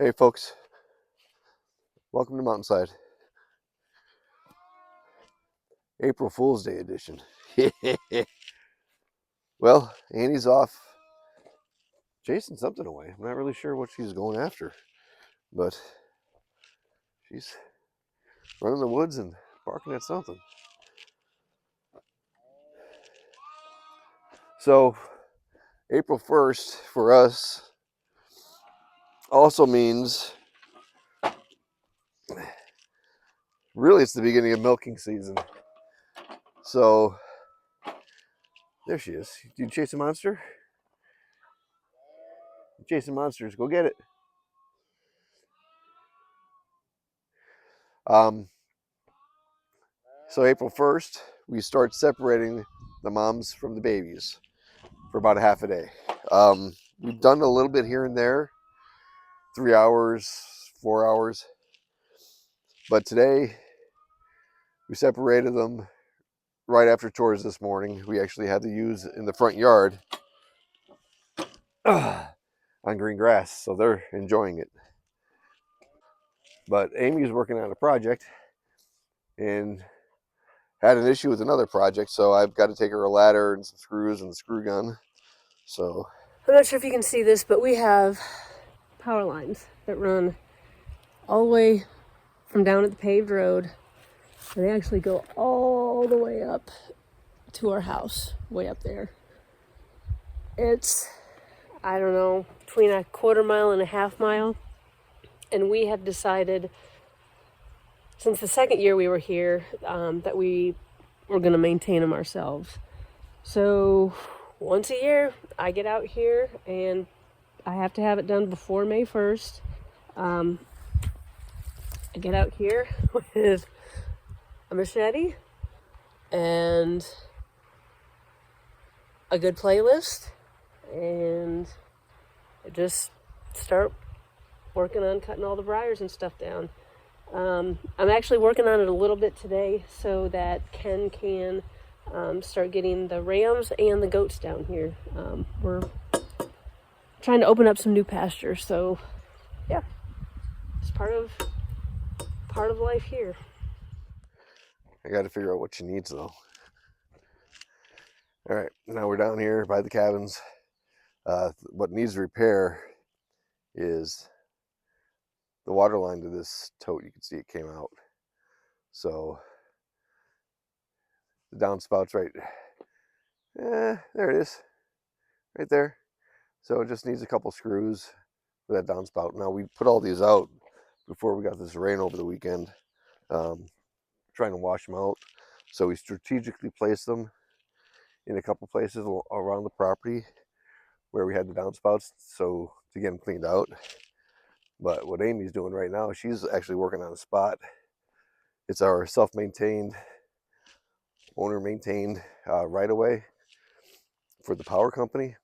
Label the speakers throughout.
Speaker 1: Hey folks, welcome to Mountainside. April Fool's Day edition. Well, Annie's off chasing something away. I'm not really sure what she's going after, but she's running the woods and barking at something. So, April 1st for us also means really it's the beginning of milking season. So, there she is. You chase a monster? You chasing monsters, go get it. So April 1st, we start separating the moms from the babies for about a half a day. We've done a little bit here and there, 3 hours, 4 hours. But today, we separated them right after chores this morning. We actually had to use in the front yard on green grass, so they're enjoying it. But Amy's working on a project and had an issue with another project, so I've got to take her a ladder and some screws and the screw gun. So
Speaker 2: I'm not sure if you can see this, but we have power lines that run all the way from down at the paved road, and they actually go all the way up to our house, way up there. It's, I don't know, between a quarter mile and a half mile, and we have decided, since the second year we were here, that we were going to maintain them ourselves. So once a year, I get out here, and I have to have it done before May 1st. I get out here with a machete and a good playlist, and I just start working on cutting all the briars and stuff down. I'm actually working on it a little bit today so that Ken can start getting the rams and the goats down here. We're trying to open up some new pastures, so yeah, it's part of life here.
Speaker 1: I got to figure out what she needs though. All right, now we're down here by the cabins. What needs repair is the water line to this tote. You can see it came out. So the downspouts right, there it is, right there. So it just needs a couple screws for that downspout. Now we put all these out before we got this rain over the weekend, trying to wash them out. So we strategically placed them in a couple places around the property where we had the downspouts, so to get them cleaned out. But what Amy's doing right now, she's actually working on a spot. It's our self-maintained, owner-maintained right-of-way for the power company,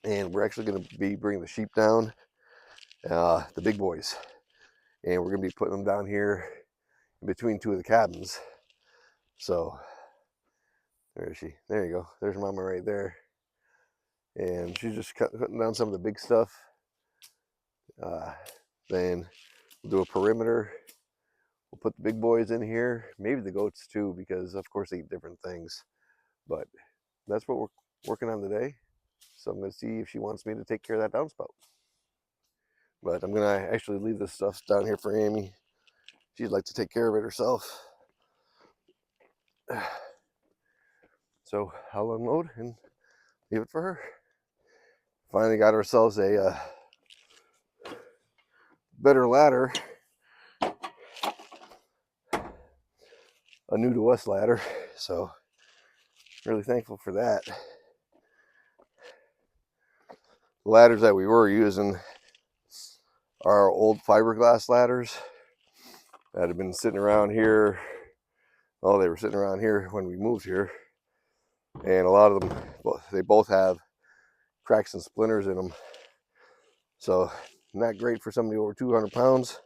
Speaker 1: and we're actually going to be bringing the sheep down, the big boys, and we're going to be putting them down here in between two of the cabins. So where is she? There you go. There's Mama right there, and she's just cutting down some of the big stuff. Then we'll do a perimeter. We'll put the big boys in here, maybe the goats too, because of course they eat different things. But that's what we're working on today. So I'm going to see if she wants me to take care of that downspout. But I'm going to actually leave this stuff down here for Amy. She'd like to take care of it herself. So I'll unload and leave it for her. Finally got ourselves a better ladder. A new to us ladder. So really thankful for that. The ladders that we were using are old fiberglass ladders that have been sitting around here. Well, they were sitting around here when we moved here, and a lot of them, well, they both have cracks and splinters in them. So not great for somebody over 200 pounds,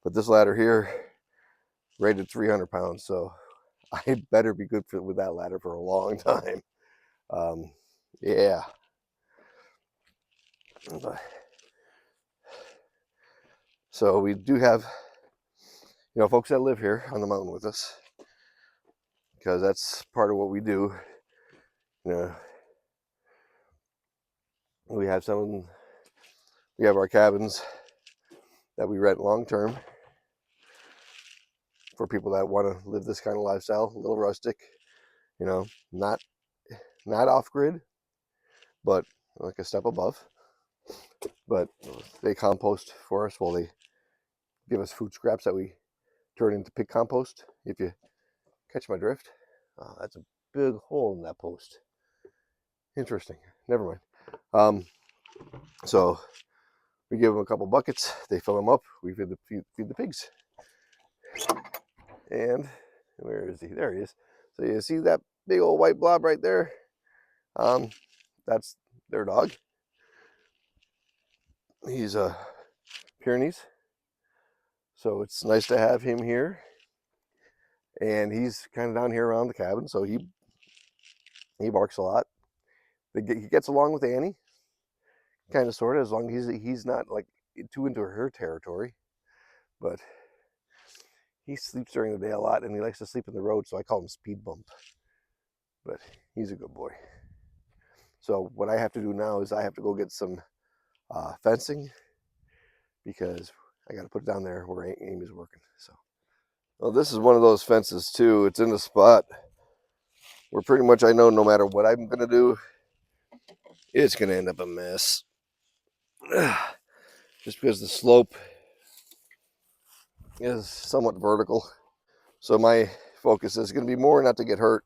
Speaker 1: but this ladder here rated 300 pounds, so I better be good with that ladder for a long time. Yeah. So we do have, folks that live here on the mountain with us, because that's part of what we do. We have our cabins that we rent long term for people that want to live this kind of lifestyle, a little rustic, not off grid, but like a step above. But they compost for us. Well, they give us food scraps that we turn into pig compost. If you catch my drift, that's a big hole in that post. Interesting. Never mind. So we give them a couple buckets. They fill them up. We feed the pigs. And where is he? There he is. So you see that big old white blob right there? That's their dog. He's a Pyrenees. So it's nice to have him here. And he's kind of down here around the cabin, so he barks a lot. He gets along with Annie, kind of, sort of, as long as he's not like too into her territory. But he sleeps during the day a lot, and he likes to sleep in the road, so I call him Speed Bump. But he's a good boy. So what I have to do now is I have to go get some fencing, because I got to put it down there where Amy's working. So, well, this is one of those fences too. It's in a spot where pretty much I know no matter what I'm gonna do, it's gonna end up a mess. Just because the slope is somewhat vertical. So my focus is going to be more not to get hurt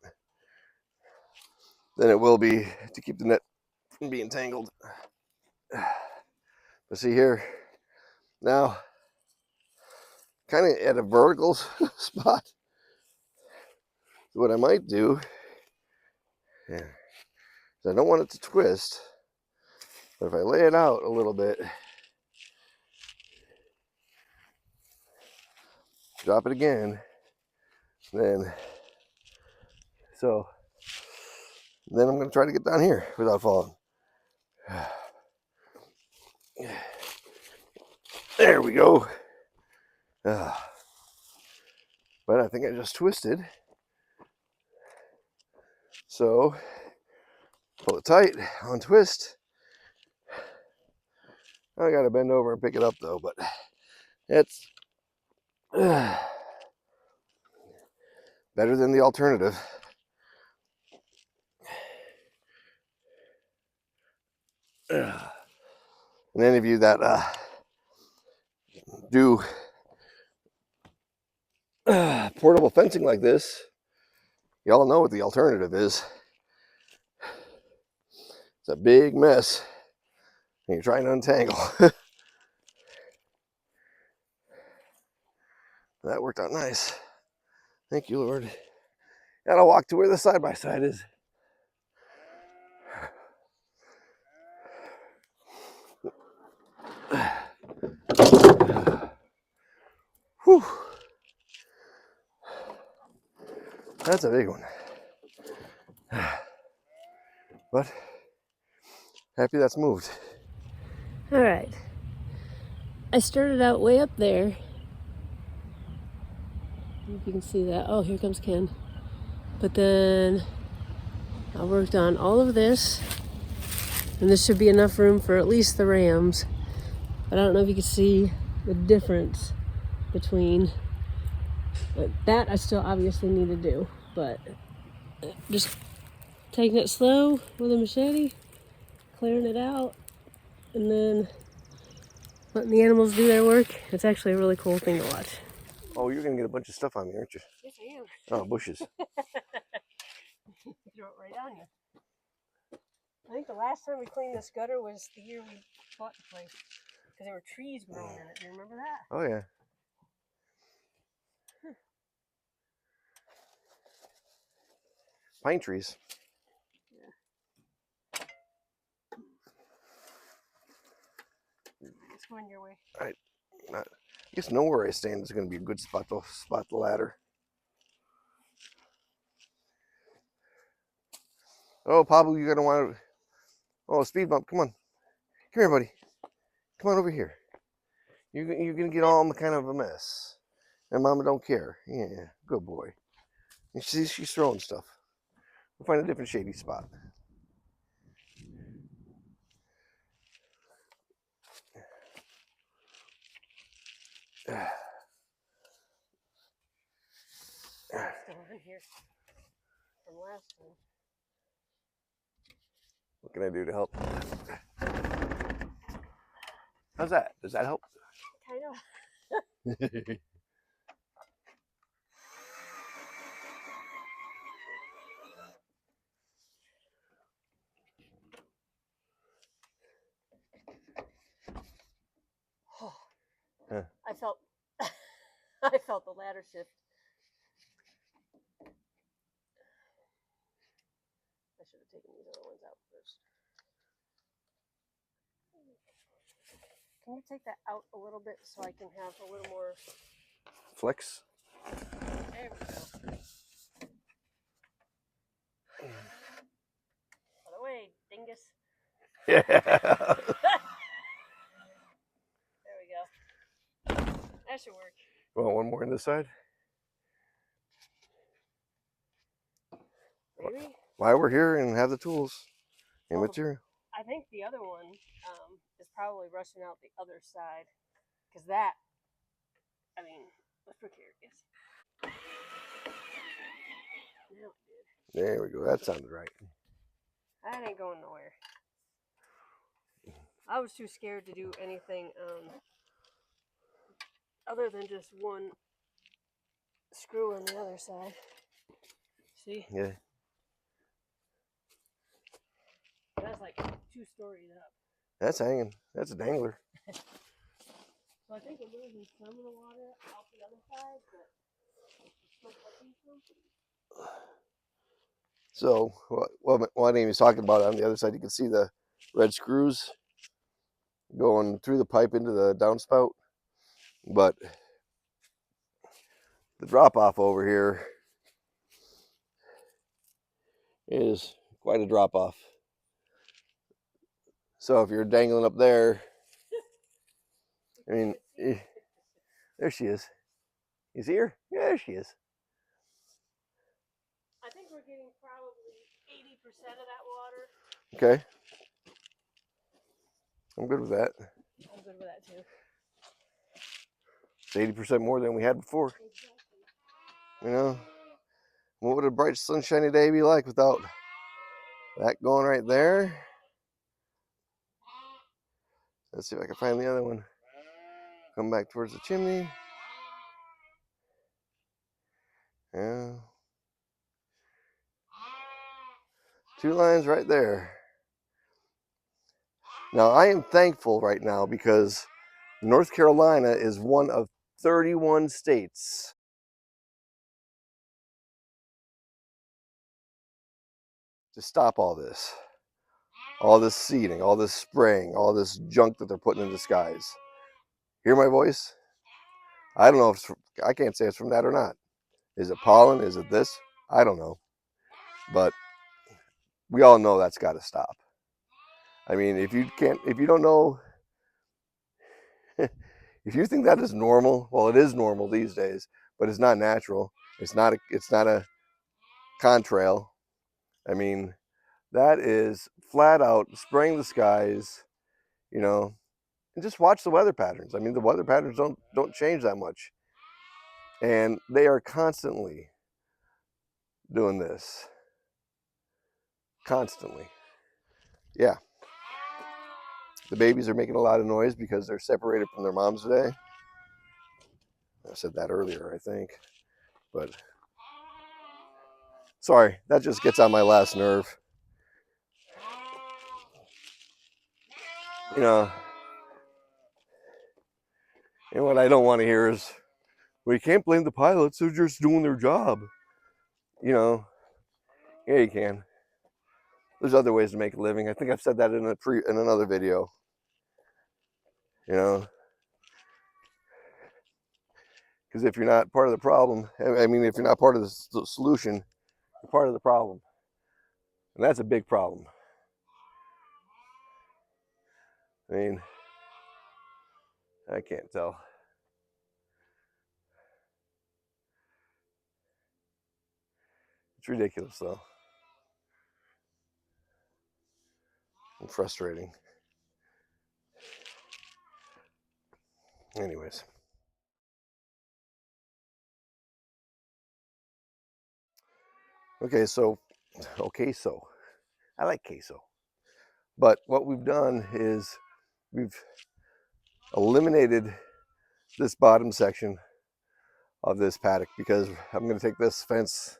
Speaker 1: than it will be to keep the net from being tangled. But see here, now, kind of at a vertical spot. What I might do, I don't want it to twist, but if I lay it out a little bit, drop it again, then I'm going to try to get down here without falling. There we go. But I think I just twisted. So pull it tight, untwist. I got to bend over and pick it up though, but it's better than the alternative. And any of you that do portable fencing like this, y'all know what the alternative is. It's a big mess, and you're trying to untangle. That worked out nice. Thank you, Lord. Gotta walk to where the side-by-side is. Whew. That's a big one. But happy that's moved.
Speaker 2: All right. I started out way up there. If you can see that. Oh, here comes Ken. But then I worked on all of this, and this should be enough room for at least the rams. But I don't know if you can see the difference between that. I still obviously need to do, but just taking it slow with a machete, clearing it out, and then letting the animals do their work. It's actually a really cool thing to watch.
Speaker 1: Oh, you're gonna get a bunch of stuff on me, aren't you?
Speaker 2: Yes, I am.
Speaker 1: Oh, bushes.
Speaker 2: Throw it right on you. I think the last time we cleaned this gutter was the year we bought the place, because there were trees growing in it. Do you remember that?
Speaker 1: Oh yeah. Pine trees.
Speaker 2: Yeah. It's going your way.
Speaker 1: I guess nowhere I stand is going to be a good spot to spot the ladder. Oh, Pablo, you're going to want to... Oh, Speed Bump, come on. Come here, buddy. Come on over here. You're gonna get all kind of a mess, and Mama don't care. Yeah, good boy. And she's throwing stuff. We'll find a different shady spot.
Speaker 2: Still in here from last one.
Speaker 1: What can I do to help? How's that? Does that help?
Speaker 2: Kind of. Oh,
Speaker 1: Huh.
Speaker 2: I felt I felt the ladder shift. I should have taken these other ones out first. Can you take that out a little bit so I can have a little more
Speaker 1: Flex.
Speaker 2: There we go. Out of the way, dingus.
Speaker 1: Yeah.
Speaker 2: There we go. That should work.
Speaker 1: You want one more on this side?
Speaker 2: Maybe?
Speaker 1: While we're here and have the tools and
Speaker 2: Well,
Speaker 1: material.
Speaker 2: I think the other one is probably rushing out the other side. Because that, I mean, let's precarious. Now it did.
Speaker 1: There we go. That sounded right.
Speaker 2: That ain't going nowhere. I was too scared to do anything other than just one screw on the other side. See?
Speaker 1: Yeah.
Speaker 2: That's like 2 stories up.
Speaker 1: That's hanging. That's a dangler.
Speaker 2: So I think we're losing some of the water out the other side, but it's still catching some.
Speaker 1: So what Amy's talking about on the other side, you can see the red screws going through the pipe into the downspout, but the drop off over here is quite a drop off. So if you're dangling up there, I mean, there she is. You see her? Yeah, there she is.
Speaker 2: I think we're getting probably 80% of that water.
Speaker 1: Okay. I'm good with that.
Speaker 2: I'm good with that too.
Speaker 1: It's 80% more than we had before.
Speaker 2: Exactly.
Speaker 1: You know, what would a bright sunshiny day be like without that going right there? Let's see if I can find the other one. Come back towards the chimney. Yeah. 2 lines right there. Now, I am thankful right now because North Carolina is one of 31 states to stop all this seeding, all this spraying, all this junk that they're putting in the skies. Hear my voice? I don't know if I can't say it's from that or not. Is it pollen? Is it this? I don't know. But we all know that's got to stop. I mean, if you don't know, if you think that is normal, well, it is normal these days, but it's not natural. It's not a contrail. I mean, that is flat out spraying the skies, and just watch the weather patterns. I mean, the weather patterns don't change that much. And they are constantly doing this. Constantly. Yeah. The babies are making a lot of noise because they're separated from their moms today. I said that earlier, I think. But sorry, that just gets on my last nerve. And what I don't want to hear is, we can't blame the pilots, they're just doing their job. Yeah, you can. There's other ways to make a living. I think I've said that in another video. Because if you're not part of the problem, I mean, if you're not part of the solution, you're part of the problem. And that's a big problem. I mean, I can't tell. It's ridiculous though. And frustrating. Anyways. Okay, so I like queso. But what we've done is we've eliminated this bottom section of this paddock because I'm going to take this fence,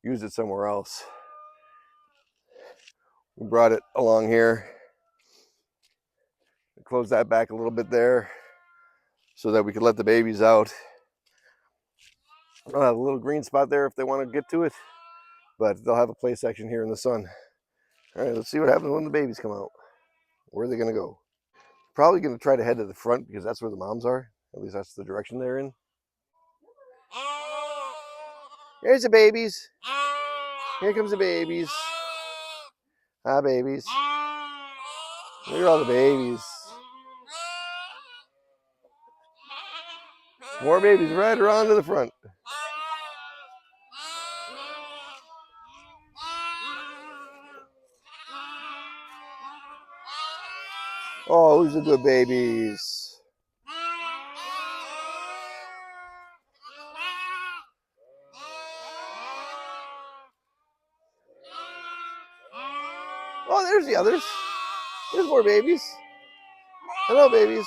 Speaker 1: use it somewhere else. We brought it along here, close that back a little bit there so that we could let the babies out. I'll have a little green spot there if they want to get to it, but they'll have a play section here in the sun. All right, let's see what happens when the babies come out. Where are they going to go? Probably going to try to head to the front because that's where the moms are. At least that's the direction they're in. Here's the babies. Here comes the babies. Hi, babies. Look at all the babies. More babies right around to the front. Oh, who's the good babies? Oh, there's the others. There's more babies. Hello, babies.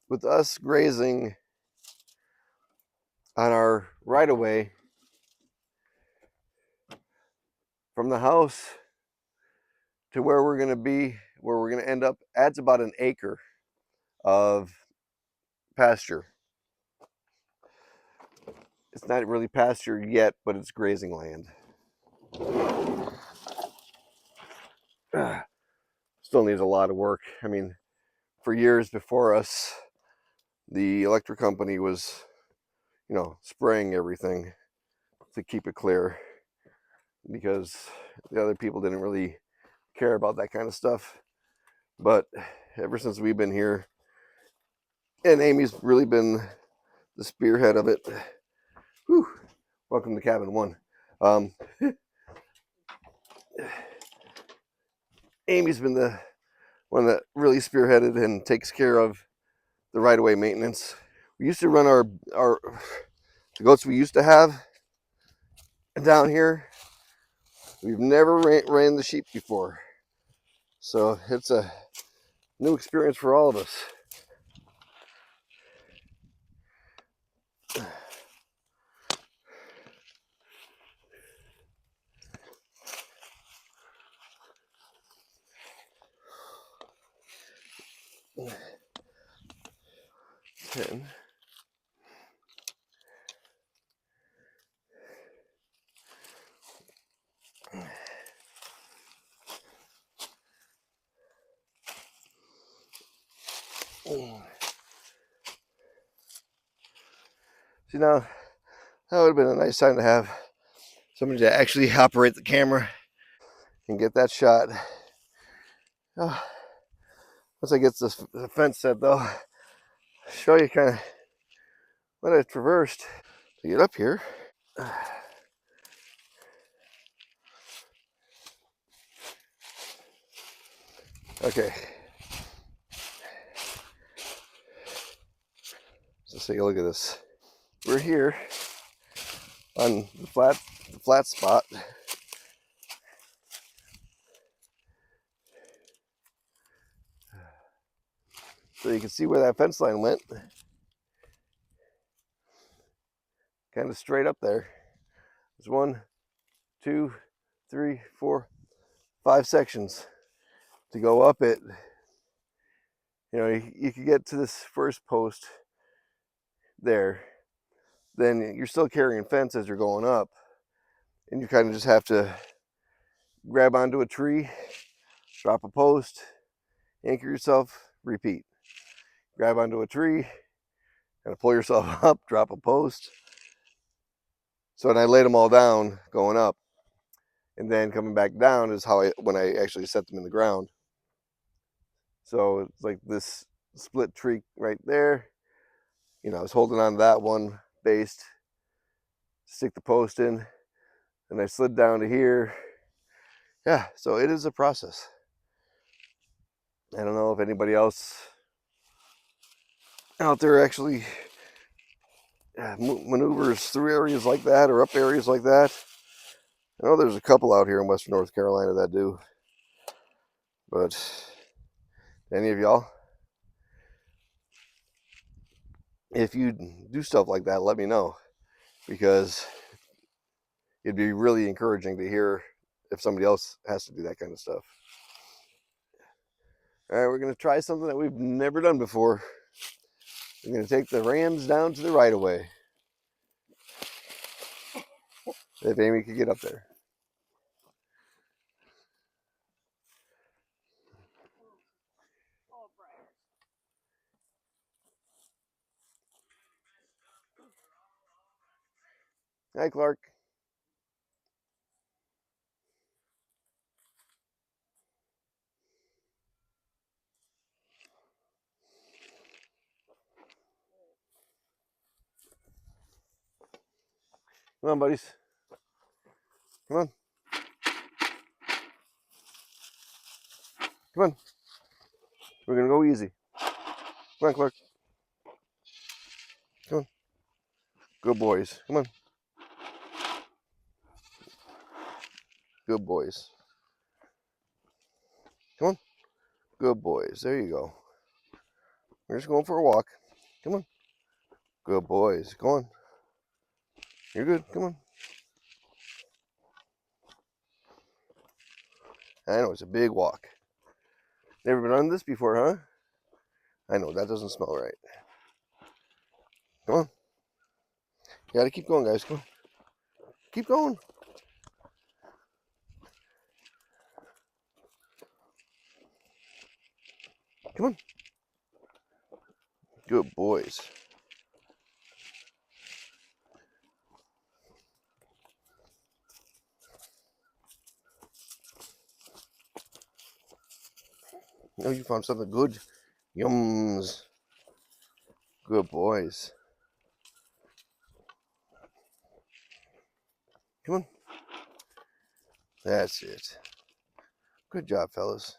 Speaker 1: With us grazing on our right-of-way from the house to where we're going to be, where we're going to end up, adds about an acre of pasture. It's not really pasture yet, but it's grazing land. Still needs a lot of work. I mean, for years before us, the electric company was, spraying everything to keep it clear because the other people didn't really care about that kind of stuff. But ever since we've been here, and Amy's really been the spearhead of it. Whew. Welcome to cabin 1. Amy's been the one that really spearheaded and takes care of the right-of-way maintenance. We used to run the goats we used to have down here. We've never ran the sheep before, so it's a new experience for all of us. Ten. See, now that would have been a nice time to have somebody to actually operate the camera and get that shot. Oh, once I get the fence set, though, I'll show you kind of what I traversed to get up here. Okay. Let's take a look at this. We're here on the flat spot. So you can see where that fence line went. Kind of straight up there. There's 1, 2, 3, 4, 5 sections. to go up it, you could get to this first post there, then you're still carrying fence as you're going up, and you kind of just have to grab onto a tree, drop a post, anchor yourself, repeat. Grab onto a tree, kind of pull yourself up, drop a post. So when I laid them all down going up, and then coming back down is when I actually set them in the ground. So it's like this split tree right there. I was holding on to that one based, stick the post in, and I slid down to here. Yeah, so it is a process. I don't know if anybody else out there actually maneuvers through areas like that or up areas like that. I know there's a couple out here in Western North Carolina that do, but any of y'all, if you do stuff like that, let me know, because it'd be really encouraging to hear if somebody else has to do that kind of stuff. All right, we're going to try something that we've never done before. We're going to take the rams down to the right of way. If Amy could get up there. Hi, Clark. Come on, buddies. Come on. Come on. We're going to go easy. Come on, Clark. Come on. Good boys. Come on. Good boys. Come on. Good boys. There you go. We're just going for a walk. Come on. Good boys. Go on. You're good. Come on. I know, it's a big walk. Never been on this before, huh? I know, that doesn't smell right. Come on. You gotta keep going, guys. Come on. Keep going. Come on. Good boys. Oh, you found something good. Yums. Good boys. Come on. That's it. Good job, fellas.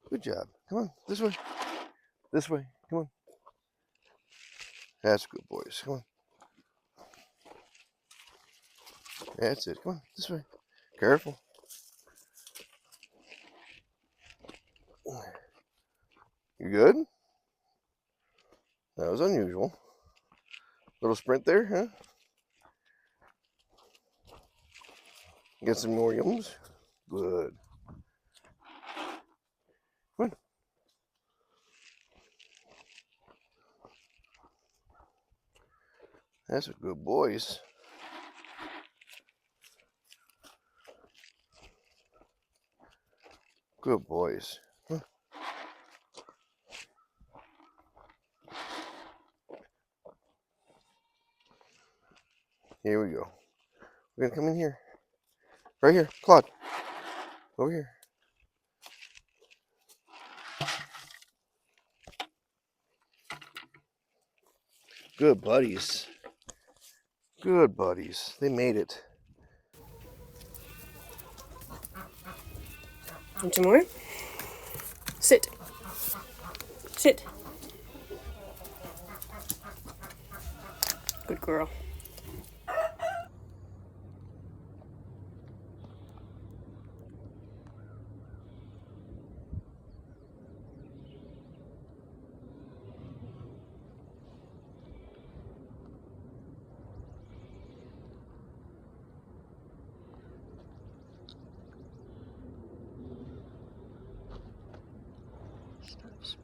Speaker 1: Good job. Come on. This way. This way. Come on. That's good, boys. Come on. That's it. Come on. This way. Careful. You good? That was unusual. Little sprint there, huh? Get some more yums. Good. Come on. That's a good boys. Good boys. Huh. Here we go. We're gonna come in here. Right here, Claude. Over here. Good buddies. Good buddies. They made it.
Speaker 2: Want some more? Sit. Sit. Good girl.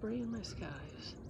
Speaker 2: Gray in my skies.